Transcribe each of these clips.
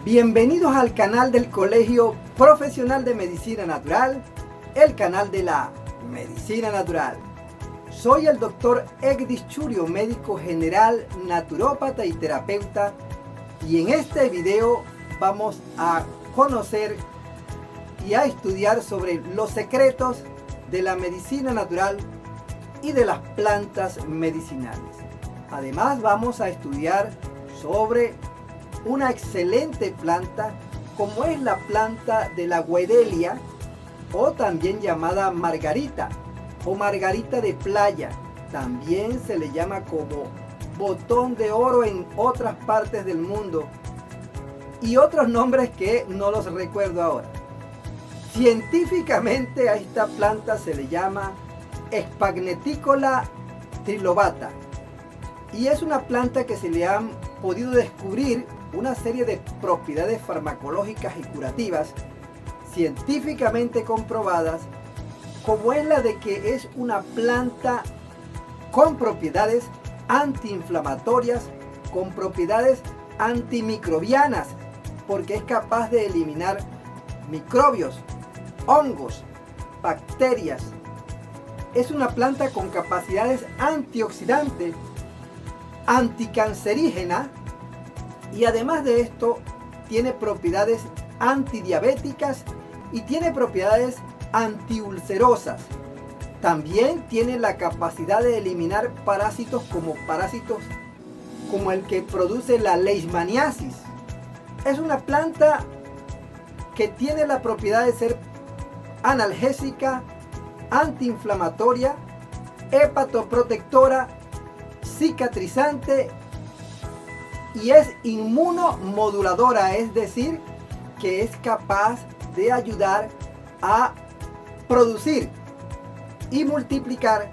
Bienvenidos al canal del Colegio Profesional de Medicina Natural, el canal de la Medicina Natural. Soy el doctor Egdis Churio, médico general, naturópata y terapeuta, y en este video vamos a conocer y a estudiar sobre los secretos de la medicina natural y de las plantas medicinales. Además vamos a estudiar sobre una excelente planta como es la planta de la Guedelia, o también llamada margarita o margarita de playa. También se le llama como botón de oro en otras partes del mundo y otros nombres que no los recuerdo ahora. Científicamente a esta planta se le llama Sphagneticola trilobata y es una planta que se le han podido descubrir una serie de propiedades farmacológicas y curativas científicamente comprobadas, como es la de que es una planta con propiedades antiinflamatorias, con propiedades antimicrobianas, porque es capaz de eliminar microbios, hongos, bacterias. Es una planta con capacidades antioxidantes, anticancerígena, y además de esto tiene propiedades antidiabéticas y tiene propiedades antiulcerosas. También tiene la capacidad de eliminar parásitos como el que produce la leishmaniasis. Es una planta que tiene la propiedad de ser analgésica, antiinflamatoria, hepatoprotectora, cicatrizante y es inmunomoduladora, es decir, que es capaz de ayudar a producir y multiplicar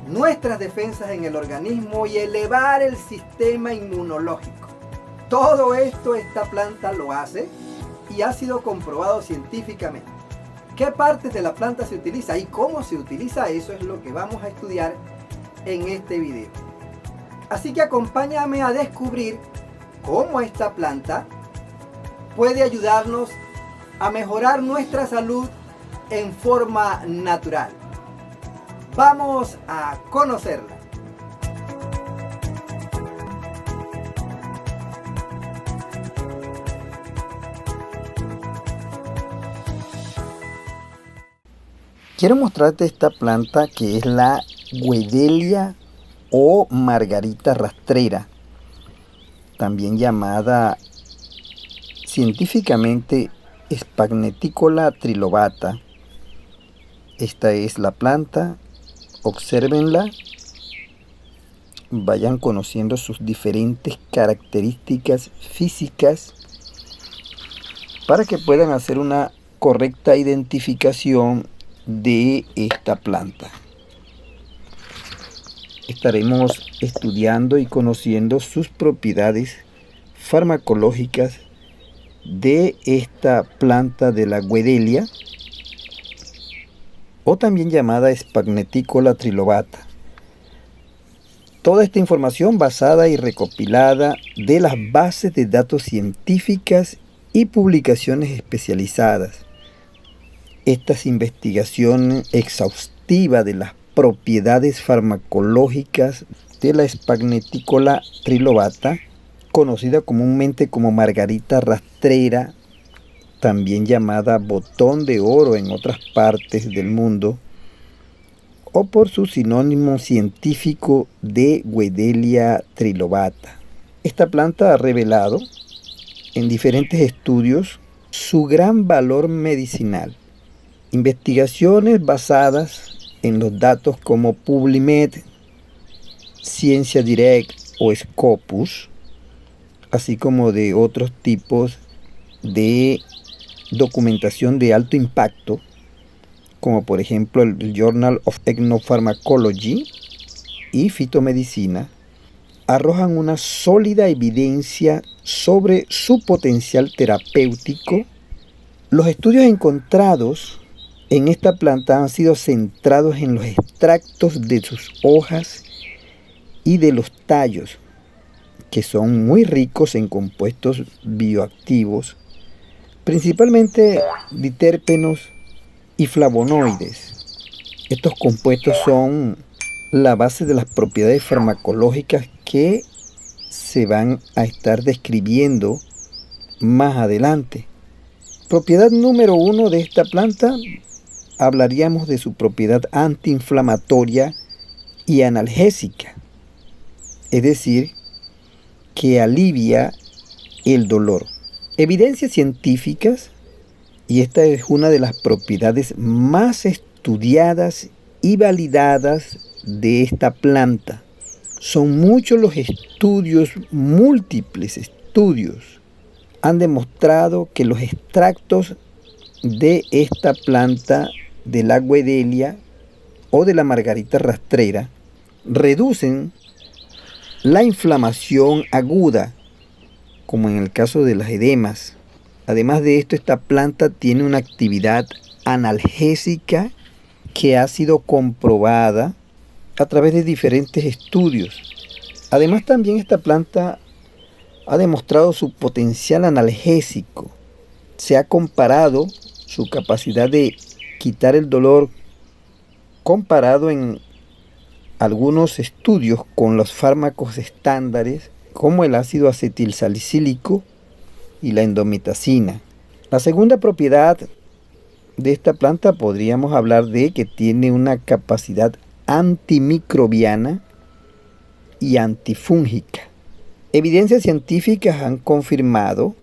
nuestras defensas en el organismo y elevar el sistema inmunológico. Todo esto esta planta lo hace y ha sido comprobado científicamente. ¿Qué partes de la planta se utiliza y cómo se utiliza? Eso es lo que vamos a estudiar en este video. Así que acompáñame a descubrir cómo esta planta puede ayudarnos a mejorar nuestra salud en forma natural. Vamos a conocerla. Quiero mostrarte esta planta que es la Guedelia o margarita rastrera, también llamada científicamente Sphagneticola trilobata. Esta es la planta, obsérvenla, vayan conociendo sus diferentes características físicas para que puedan hacer una correcta identificación de esta planta. Estaremos estudiando y conociendo sus propiedades farmacológicas de esta planta de la Guedelia, o también llamada Sphagneticola trilobata. Toda esta información basada y recopilada de las bases de datos científicas y publicaciones especializadas. Estas investigaciones exhaustivas de las propiedades farmacológicas de la Sphagneticola trilobata, conocida comúnmente como margarita rastrera, también llamada botón de oro en otras partes del mundo, o por su sinónimo científico de Guedelia trilobata. Esta planta ha revelado en diferentes estudios su gran valor medicinal. Investigaciones basadas en los datos como PubMed, Ciencia Direct o Scopus, así como de otros tipos de documentación de alto impacto, como por ejemplo el Journal of Ethnopharmacology y Fitomedicina, arrojan una sólida evidencia sobre su potencial terapéutico. Los estudios encontrados en esta planta han sido centrados en los extractos de sus hojas y de los tallos, que son muy ricos en compuestos bioactivos, principalmente diterpenos y flavonoides. Estos compuestos son la base de las propiedades farmacológicas que se van a estar describiendo más adelante. Propiedad número 1 de esta planta, hablaríamos de su propiedad antiinflamatoria y analgésica, es decir, que alivia el dolor. Evidencias científicas, y esta es una de las propiedades más estudiadas y validadas de esta planta. Son muchos los estudios, múltiples estudios, han demostrado que los extractos de esta planta, de la Guedelia o de la margarita rastrera, reducen la inflamación aguda, como en el caso de las edemas. Además de esto, esta planta tiene una actividad analgésica que ha sido comprobada a través de diferentes estudios. Además, también esta planta ha demostrado su potencial analgésico. Se ha comparado su capacidad de quitar el dolor, comparado en algunos estudios con los fármacos estándares, como el ácido acetilsalicílico y la indometacina. La segunda propiedad de esta planta podríamos hablar de que tiene una capacidad antimicrobiana y antifúngica. Evidencias científicas han confirmado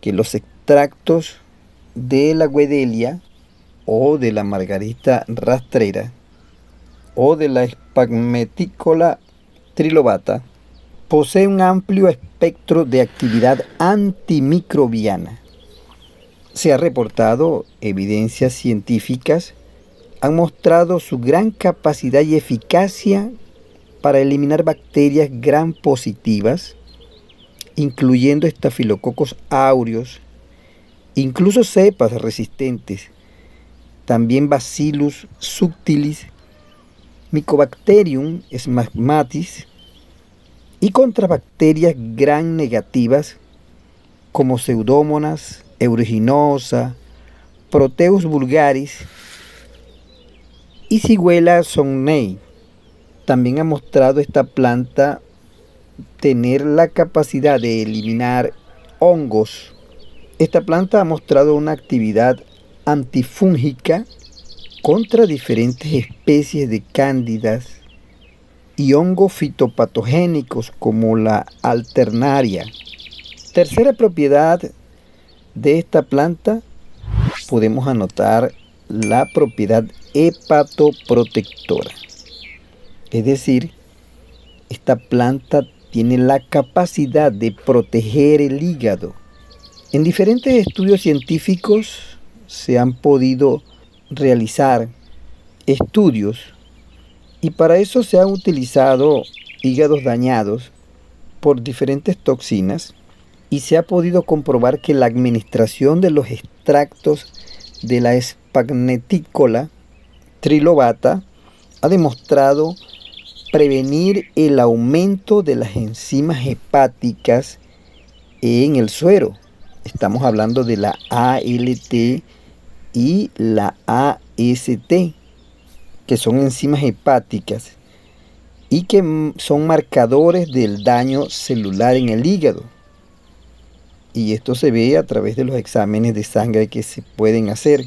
que los extractos de la Guedelia o de la margarita rastrera o de la Sphagmeticola trilobata posee un amplio espectro de actividad antimicrobiana. Se ha reportado evidencias científicas han mostrado su gran capacidad y eficacia para eliminar bacterias gram positivas, incluyendo estafilococos aureus, incluso cepas resistentes, también Bacillus subtilis, Mycobacterium smegmatis y contra bacterias gram negativas como Pseudomonas aeruginosa, Proteus vulgaris y Xylella sonnei. También ha mostrado esta planta tener la capacidad de eliminar hongos. Esta planta ha mostrado una actividad antifúngica contra diferentes especies de cándidas y hongos fitopatogénicos como la alternaria. Tercera propiedad de esta planta, podemos anotar la propiedad hepatoprotectora. Es decir, esta planta tiene la capacidad de proteger el hígado. En diferentes estudios científicos se han podido realizar estudios y para eso se han utilizado hígados dañados por diferentes toxinas y se ha podido comprobar que la administración de los extractos de la Sphagmeticola trilobata ha demostrado prevenir el aumento de las enzimas hepáticas en el suero. Estamos hablando de la ALT y la AST, que son enzimas hepáticas y que son marcadores del daño celular en el hígado. Y esto se ve a través de los exámenes de sangre que se pueden hacer.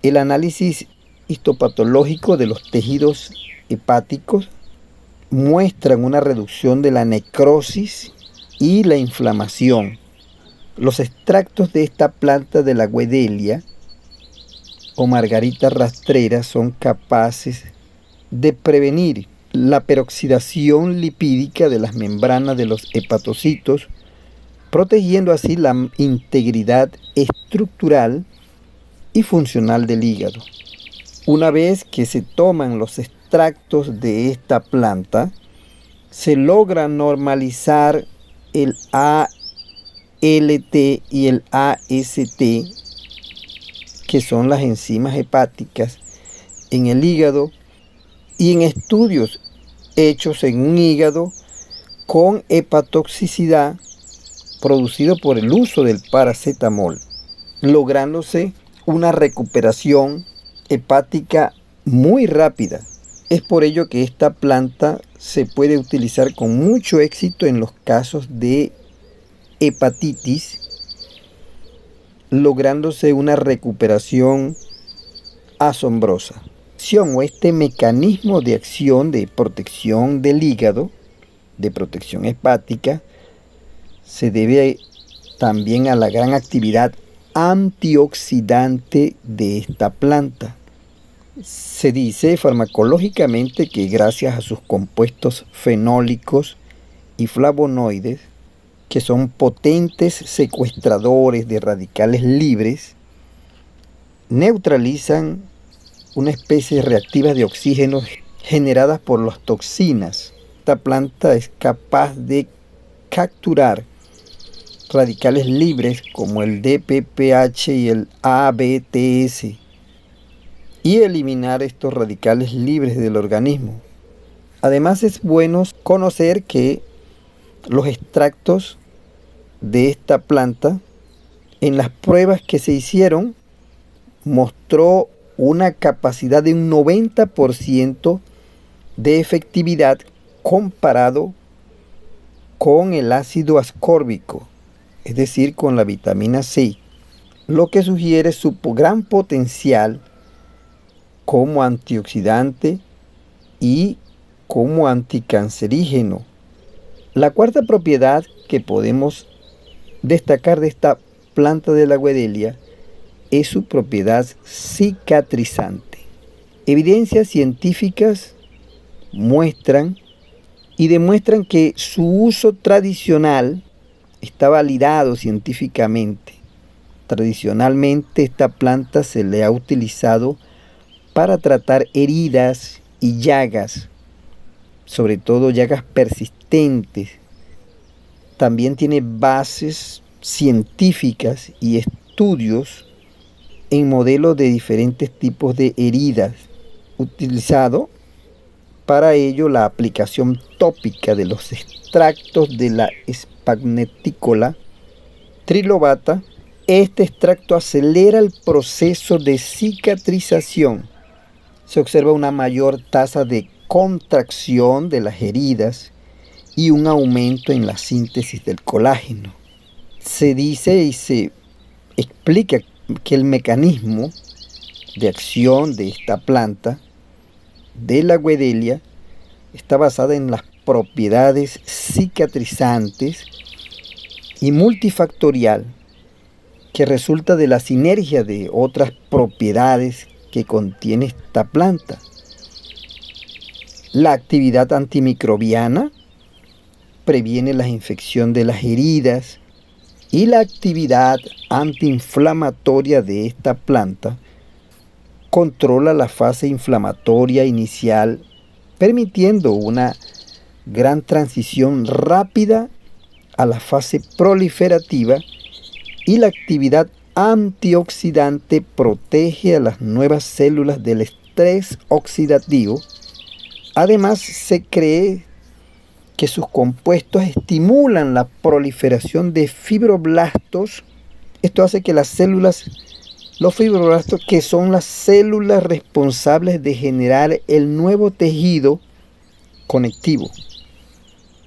El análisis histopatológico de los tejidos hepáticos muestran una reducción de la necrosis y la inflamación. Los extractos de esta planta de la Guedelia o margarita rastrera son capaces de prevenir la peroxidación lipídica de las membranas de los hepatocitos, protegiendo así la integridad estructural y funcional del hígado. Una vez que se toman los extractos de esta planta, se logra normalizar el ALT y el AST, que son las enzimas hepáticas en el hígado, y en estudios hechos en un hígado con hepatotoxicidad producido por el uso del paracetamol, lográndose una recuperación hepática muy rápida. Es por ello que esta planta se puede utilizar con mucho éxito en los casos de hepatitis, lográndose una recuperación asombrosa. Este mecanismo de acción de protección del hígado, de protección hepática, se debe también a la gran actividad antioxidante de esta planta. Se dice farmacológicamente que gracias a sus compuestos fenólicos y flavonoides, que son potentes secuestradores de radicales libres, neutralizan una especie reactiva de oxígeno generadas por las toxinas. Esta planta es capaz de capturar radicales libres como el DPPH y el ABTS y eliminar estos radicales libres del organismo. Además, es bueno conocer que los extractos de esta planta, en las pruebas que se hicieron, mostró una capacidad de un 90% de efectividad comparado con el ácido ascórbico, es decir, con la vitamina C, lo que sugiere su gran potencial como antioxidante y como anticancerígeno. La cuarta propiedad que podemos destacar de esta planta de la Wedelia es su propiedad cicatrizante. Evidencias científicas muestran y demuestran que su uso tradicional está validado científicamente. Tradicionalmente esta planta se le ha utilizado para tratar heridas y llagas, sobre todo llagas persistentes. También tiene bases científicas y estudios en modelos de diferentes tipos de heridas, utilizado para ello la aplicación tópica de los extractos de la Sphagneticola trilobata. Este extracto acelera el proceso de cicatrización. Se observa una mayor tasa de contracción de las heridas y un aumento en la síntesis del colágeno. Se dice y se explica que el mecanismo de acción de esta planta de la Wedelia está basada en las propiedades cicatrizantes y multifactorial que resulta de la sinergia de otras propiedades que contiene esta planta. La actividad antimicrobiana previene la infección de las heridas y la actividad antiinflamatoria de esta planta controla la fase inflamatoria inicial, permitiendo una gran transición rápida a la fase proliferativa, y la actividad antioxidante protege a las nuevas células del estrés oxidativo. Además, se cree que sus compuestos estimulan la proliferación de fibroblastos. Esto hace que los fibroblastos, que son las células responsables de generar el nuevo tejido conectivo.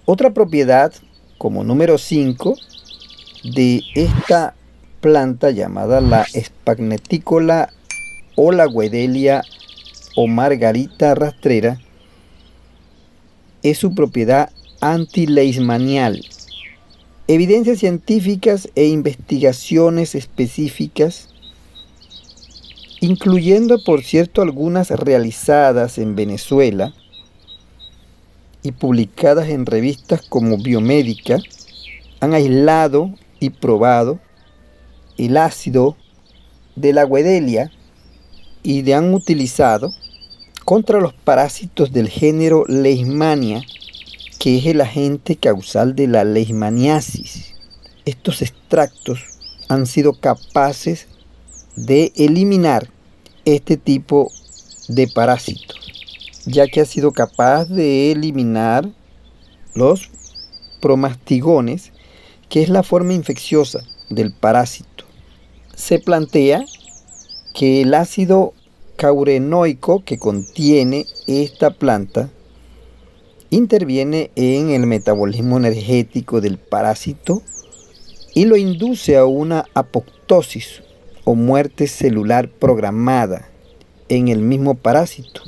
Otra propiedad, como número 5, de esta planta llamada la Sphagneticola o la Wedelia o margarita rastrera, es su propiedad antileishmanial. Evidencias científicas e investigaciones específicas, incluyendo por cierto algunas realizadas en Venezuela y publicadas en revistas como Biomédica, han aislado y probado el ácido de la Wedelia y le han utilizado contra los parásitos del género Leishmania, que es el agente causal de la leishmaniasis. Estos extractos han sido capaces de eliminar este tipo de parásitos, ya que ha sido capaz de eliminar los promastigones, que es la forma infecciosa del parásito. Se plantea que el ácido caurenoico que contiene esta planta interviene en el metabolismo energético del parásito y lo induce a una apoptosis o muerte celular programada en el mismo parásito,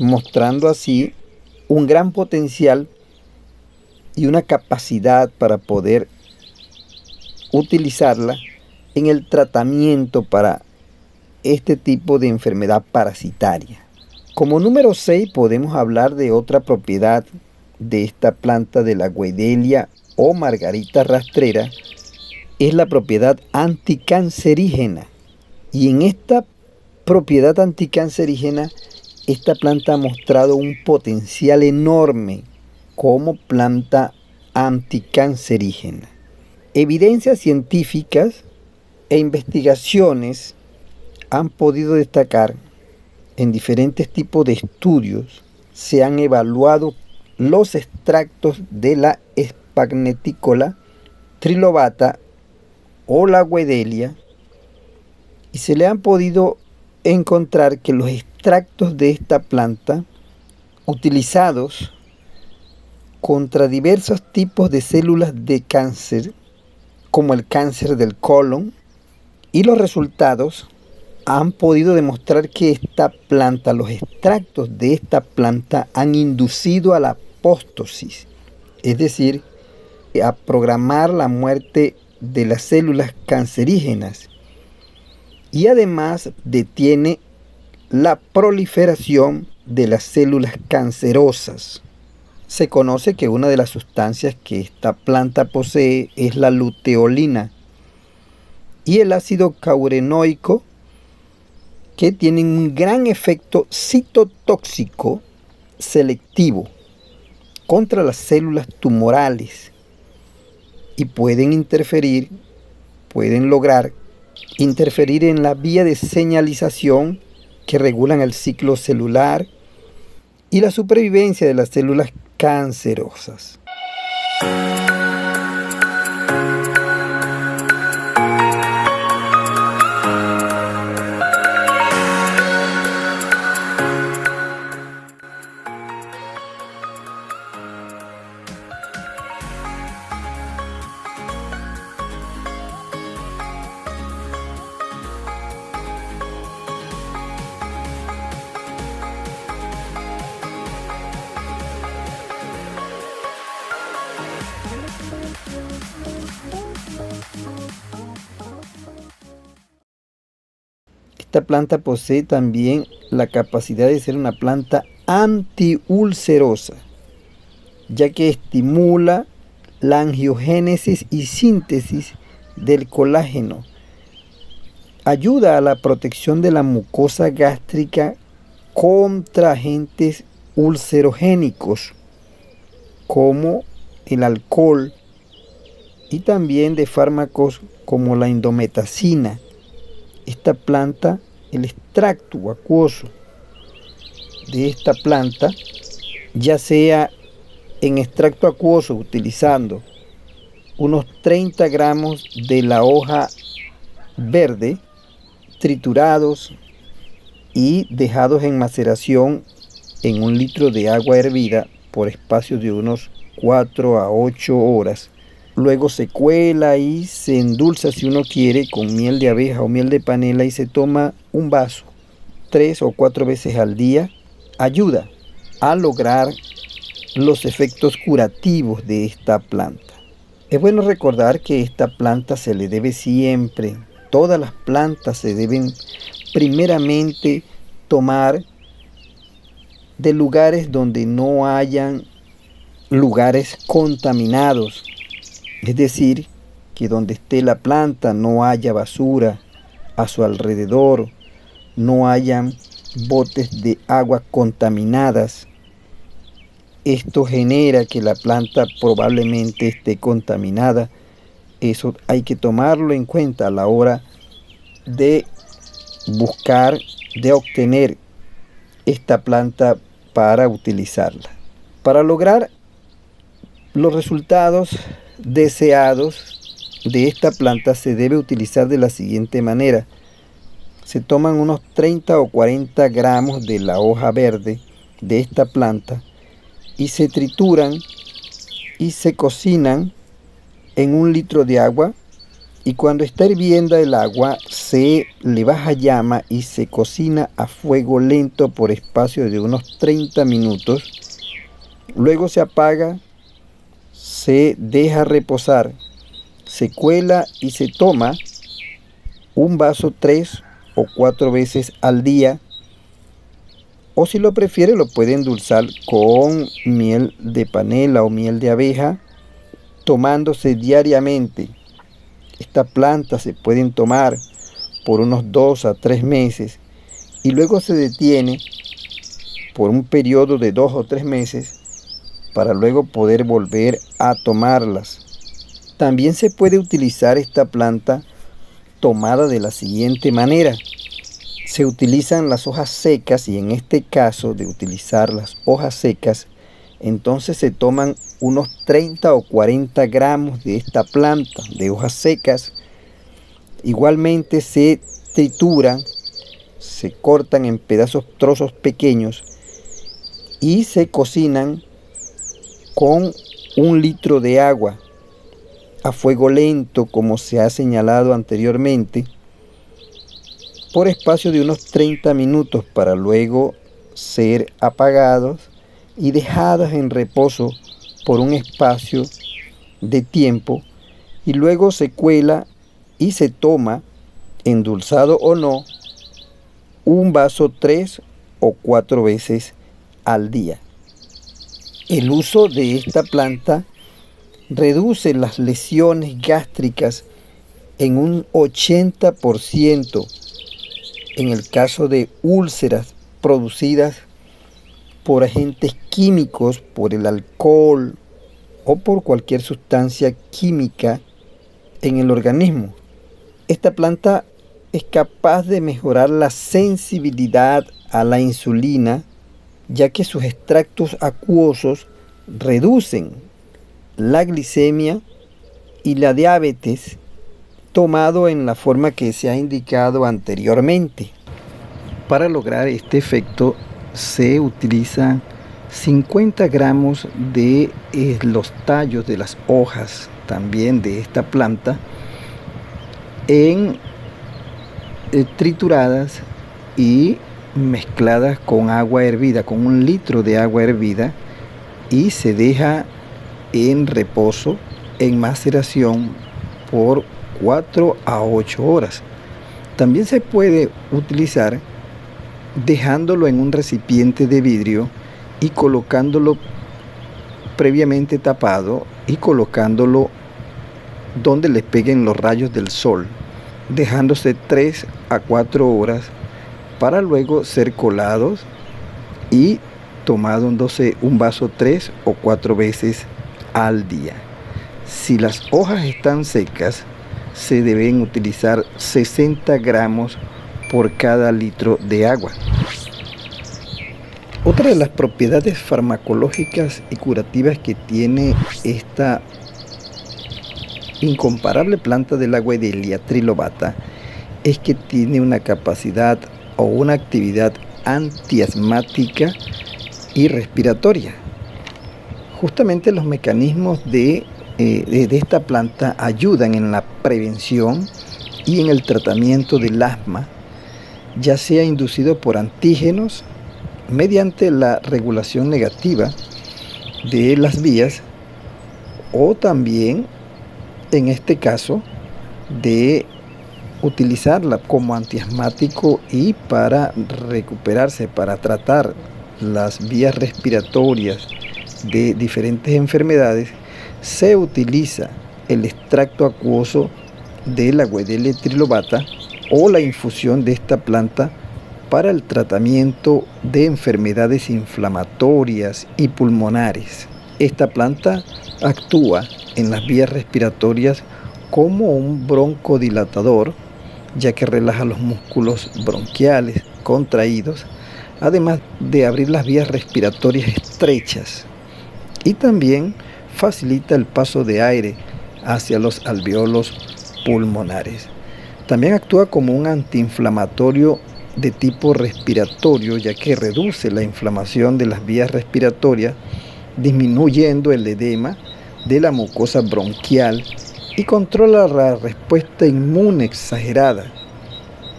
mostrando así un gran potencial y una capacidad para poder utilizarla en el tratamiento para este tipo de enfermedad parasitaria. Como número 6 podemos hablar de otra propiedad de esta planta de la Guedelia o margarita rastrera, es la propiedad anticancerígena. Y en esta propiedad anticancerígena, esta planta ha mostrado un potencial enorme como planta anticancerígena. Evidencias científicas e investigaciones han podido destacar en diferentes tipos de estudios, se han evaluado los extractos de la Sphagneticola trilobata o la Guedelia y se le han podido encontrar que los extractos de esta planta utilizados contra diversos tipos de células de cáncer, como el cáncer del colon, y los resultados han podido demostrar que esta planta, los extractos de esta planta han inducido a la apóstosis, es decir, a programar la muerte de las células cancerígenas, y además detiene la proliferación de las células cancerosas. Se conoce que una de las sustancias que esta planta posee es la luteolina y el ácido caurenoico, que tienen un gran efecto citotóxico selectivo contra las células tumorales y pueden lograr interferir en la vía de señalización que regulan el ciclo celular y la supervivencia de las células cancerosas. Esta planta posee también la capacidad de ser una planta antiulcerosa, ya que estimula la angiogénesis y síntesis del colágeno. Ayuda a la protección de la mucosa gástrica contra agentes ulcerogénicos como el alcohol y también de fármacos como la indometacina. Esta planta, el extracto acuoso de esta planta, ya sea en extracto acuoso utilizando unos 30 gramos de la hoja verde triturados y dejados en maceración en 1 litro de agua hervida por espacio de unos 4 a 8 horas. Luego se cuela y se endulza, si uno quiere, con miel de abeja o miel de panela, y se toma un vaso 3 o 4 veces al día. Ayuda a lograr los efectos curativos de esta planta. Es bueno recordar que esta planta se le debe siempre, todas las plantas se deben primeramente tomar de lugares donde no hayan lugares contaminados. Es decir, que donde esté la planta no haya basura a su alrededor, no hayan botes de agua contaminadas. Esto genera que la planta probablemente esté contaminada. Eso hay que tomarlo en cuenta a la hora de buscar, de obtener esta planta para utilizarla. Para lograr Los resultados deseados de esta planta se debe utilizar de la siguiente manera. Se toman unos 30 o 40 gramos de la hoja verde de esta planta y se trituran y se cocinan en 1 litro de agua, y cuando está hirviendo el agua se le baja llama y se cocina a fuego lento por espacio de unos 30 minutos. Luego se apaga, se deja reposar, se cuela y se toma un vaso 3 o 4 veces al día, o si lo prefiere lo puede endulzar con miel de panela o miel de abeja, tomándose diariamente. Esta planta se pueden tomar por unos 2 a 3 meses y luego se detiene por un periodo de 2 o 3 meses para luego poder volver a tomarlas. También se puede utilizar esta planta tomada de la siguiente manera. Se utilizan las hojas secas, y en este caso de utilizar las hojas secas, entonces se toman unos 30 o 40 gramos de esta planta de hojas secas. Igualmente se trituran, se cortan en trozos pequeños y se cocinan con 1 litro de agua a fuego lento, como se ha señalado anteriormente, por espacio de unos 30 minutos para luego ser apagados y dejados en reposo por un espacio de tiempo, y luego se cuela y se toma, endulzado o no, un vaso 3 o 4 veces al día. El uso de esta planta reduce las lesiones gástricas en un 80% en el caso de úlceras producidas por agentes químicos, por el alcohol o por cualquier sustancia química en el organismo. Esta planta es capaz de mejorar la sensibilidad a la insulina, ya que sus extractos acuosos reducen la glicemia y la diabetes, tomado en la forma que se ha indicado anteriormente. Para lograr este efecto se utilizan 50 gramos de los tallos de las hojas también de esta planta trituradas y mezcladas con agua hervida, con 1 litro de agua hervida, y se deja en reposo, en maceración, por 4 a 8 horas. También se puede utilizar dejándolo en un recipiente de vidrio y colocándolo previamente tapado y colocándolo donde le peguen los rayos del sol, dejándose 3 a 4 horas para luego ser colados y tomándose un vaso 3 o 4 veces al día. Si las hojas están secas, se deben utilizar 60 gramos por cada litro de agua. Otra de las propiedades farmacológicas y curativas que tiene esta incomparable planta de la Wedelia trilobata es que tiene una capacidad o una actividad antiasmática y respiratoria. Justamente los mecanismos de esta planta ayudan en la prevención y en el tratamiento del asma, ya sea inducido por antígenos mediante la regulación negativa de las vías, o también en este caso de utilizarla como antiasmático y para recuperarse, para tratar las vías respiratorias de diferentes enfermedades. Se utiliza el extracto acuoso de la Wedelia trilobata o la infusión de esta planta para el tratamiento de enfermedades inflamatorias y pulmonares. Esta planta actúa en las vías respiratorias como un broncodilatador, ya que relaja los músculos bronquiales contraídos, además de abrir las vías respiratorias estrechas, y también facilita el paso de aire hacia los alvéolos pulmonares. También actúa como un antiinflamatorio de tipo respiratorio, ya que reduce la inflamación de las vías respiratorias, disminuyendo el edema de la mucosa bronquial y controla la respuesta inmune exagerada.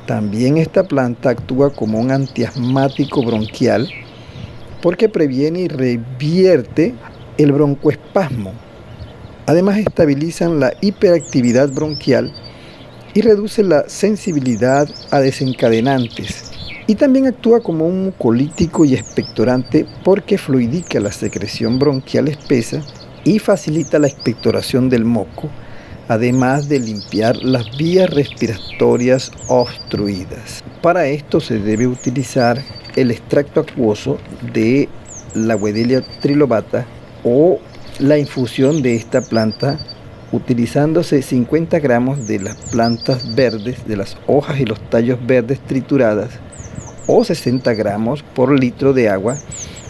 También esta planta actúa como un antiasmático bronquial porque previene y revierte el broncoespasmo. Además, estabilizan la hiperactividad bronquial y reduce la sensibilidad a desencadenantes. Y también actúa como un mucolítico y expectorante porque fluidica la secreción bronquial espesa y facilita la expectoración del moco, además de limpiar las vías respiratorias obstruidas. Para esto se debe utilizar el extracto acuoso de la Wedelia trilobata o la infusión de esta planta, utilizándose 50 gramos de las plantas verdes, de las hojas y los tallos verdes trituradas, o 60 gramos por litro de agua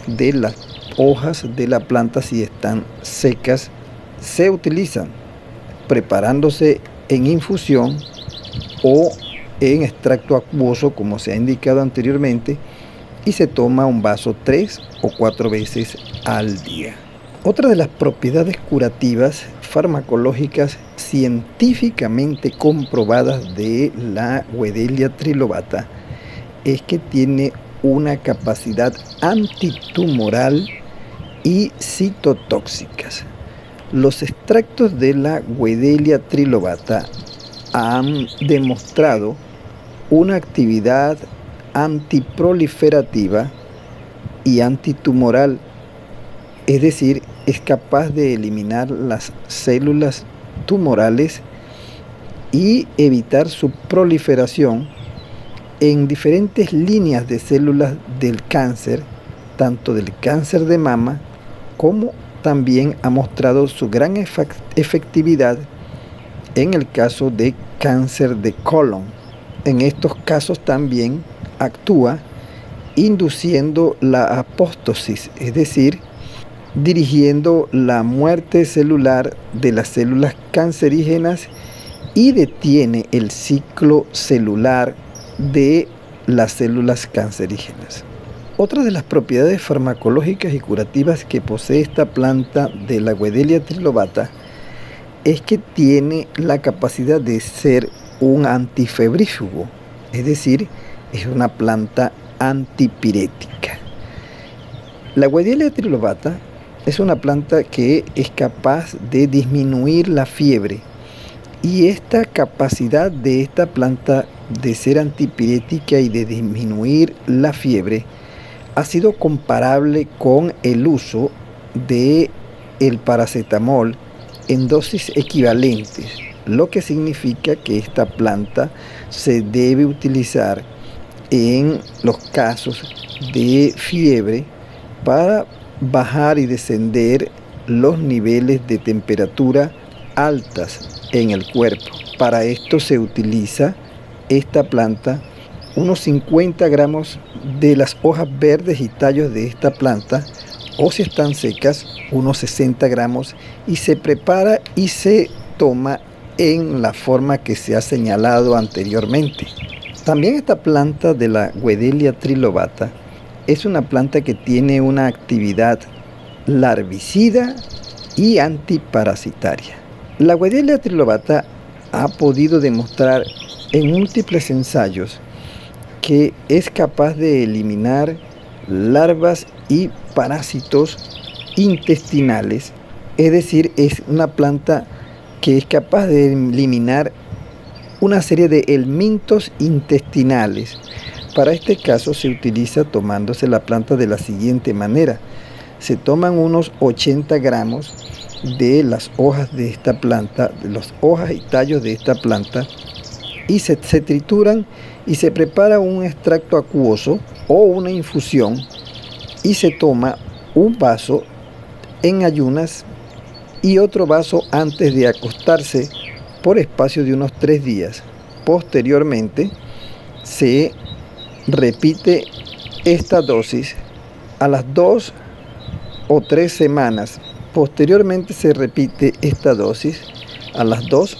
de las hojas de la planta si están secas. Se utilizan preparándose en infusión o en extracto acuoso, como se ha indicado anteriormente, y se toma un vaso 3 o 4 veces al día. Otra de las propiedades curativas farmacológicas científicamente comprobadas de la Wedelia trilobata es que tiene una capacidad antitumoral y citotóxicas. Los extractos de la Wedelia trilobata han demostrado una actividad antiproliferativa y antitumoral, es decir, es capaz de eliminar las células tumorales y evitar su proliferación en diferentes líneas de células del cáncer, tanto del cáncer de mama como también ha mostrado su gran efectividad en el caso de cáncer de colon. En estos casos también actúa induciendo la apóstosis, es decir, dirigiendo la muerte celular de las células cancerígenas y detiene el ciclo celular de las células cancerígenas. Otra de las propiedades farmacológicas y curativas que posee esta planta de la Wedelia trilobata es que tiene la capacidad de ser un antifebrífugo, es decir, es una planta antipirética. La Wedelia trilobata es una planta que es capaz de disminuir la fiebre, y esta capacidad de esta planta de ser antipirética y de disminuir la fiebre ha sido comparable con el uso de el paracetamol en dosis equivalentes, lo que significa que esta planta se debe utilizar en los casos de fiebre para bajar y descender los niveles de temperatura altas en el cuerpo. Para esto se utiliza esta planta, unos 50 gramos de las hojas verdes y tallos de esta planta, o si están secas, unos 60 gramos, y se prepara y se toma en la forma que se ha señalado anteriormente. También esta planta de la Wedelia trilobata es una planta que tiene una actividad larvicida y antiparasitaria. La Wedelia trilobata ha podido demostrar en múltiples ensayos que es capaz de eliminar larvas y parásitos intestinales, es decir, es una planta que es capaz de eliminar una serie de helmintos intestinales. Para este caso se utiliza tomándose la planta de la siguiente manera: se toman unos 80 gramos de las hojas de esta planta, de las hojas y tallos de esta planta, y se trituran y se prepara un extracto acuoso o una infusión, y se toma un vaso en ayunas y otro vaso antes de acostarse por espacio de unos 3 días. Posteriormente se repite esta dosis a las 2 o 3 semanas Posteriormente se repite esta dosis a las 2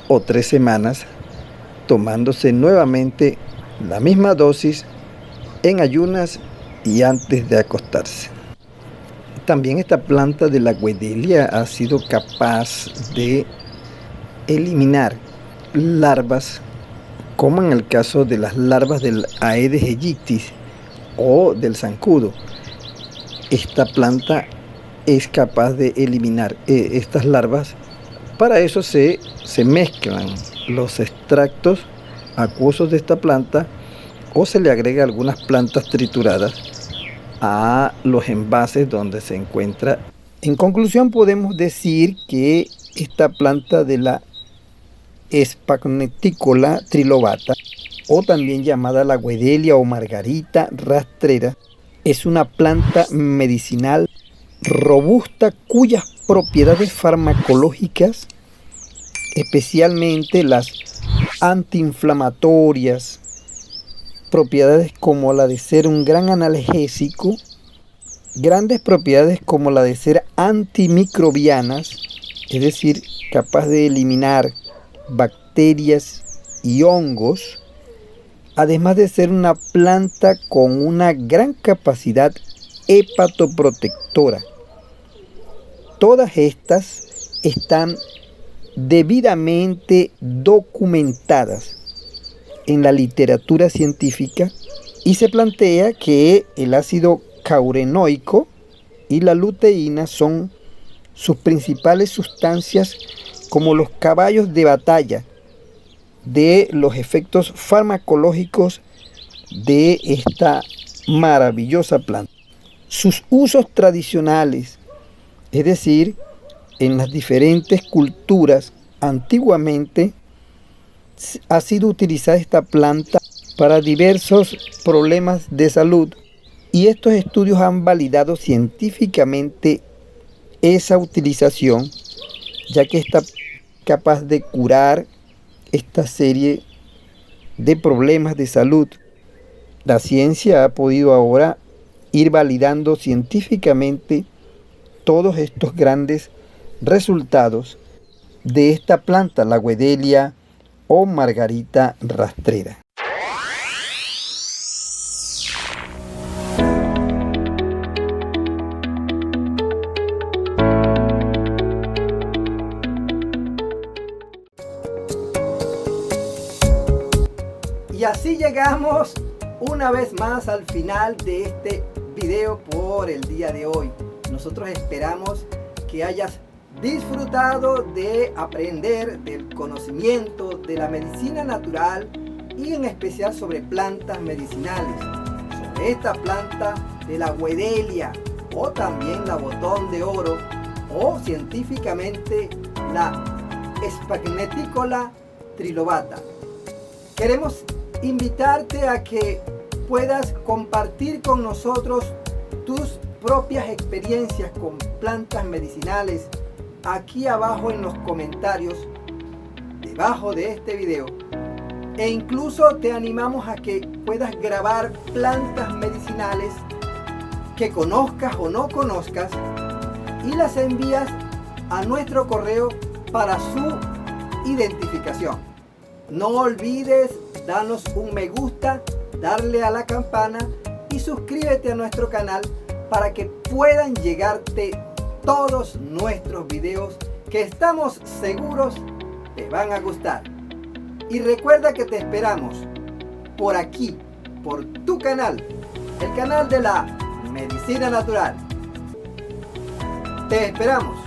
o 3 semanas, tomándose nuevamente la misma dosis en ayunas y antes de acostarse. También esta planta de la Wedelia ha sido capaz de eliminar larvas, como en el caso de las larvas del Aedes aegypti o del zancudo. Esta planta es capaz de eliminar estas larvas. Para eso se mezclan los extractos acuosos de esta planta o se le agrega algunas plantas trituradas a los envases donde se encuentra. En conclusión, podemos decir que esta planta de la Sphagneticola trilobata, o también llamada la Wedelia o margarita rastrera, es una planta medicinal robusta cuyas propiedades farmacológicas, especialmente las antiinflamatorias, propiedades como la de ser un gran analgésico, grandes propiedades como la de ser antimicrobianas, es decir, capaz de eliminar bacterias y hongos, además de ser una planta con una gran capacidad hepatoprotectora. Todas estas están debidamente documentadas en la literatura científica y se plantea que el ácido caurenoico y la luteína son sus principales sustancias como los caballos de batalla de los efectos farmacológicos de esta maravillosa planta. Sus usos tradicionales, es decir, en las diferentes culturas, antiguamente ha sido utilizada esta planta para diversos problemas de salud y estos estudios han validado científicamente esa utilización, ya que está capaz de curar esta serie de problemas de salud. La ciencia ha podido ahora ir validando científicamente todos estos grandes resultados de esta planta, la Wedelia o margarita rastrera. Y así llegamos una vez más al final de este video por el día de hoy. Nosotros esperamos que hayas disfrutado de aprender del conocimiento de la medicina natural y en especial sobre plantas medicinales, sobre esta planta de la Wedelia o también la botón de oro o científicamente la Sphagneticola trilobata. Queremos invitarte a que puedas compartir con nosotros tus propias experiencias con plantas medicinales aquí abajo en los comentarios debajo de este video, e incluso te animamos a que puedas grabar plantas medicinales que conozcas o no conozcas y las envías a nuestro correo para su identificación. No olvides darnos un me gusta, darle a la campana y suscríbete a nuestro canal para que puedan llegarte todos nuestros videos que estamos seguros te van a gustar. Y recuerda que te esperamos por aquí, por tu canal, el canal de la Medicina Natural. Te esperamos.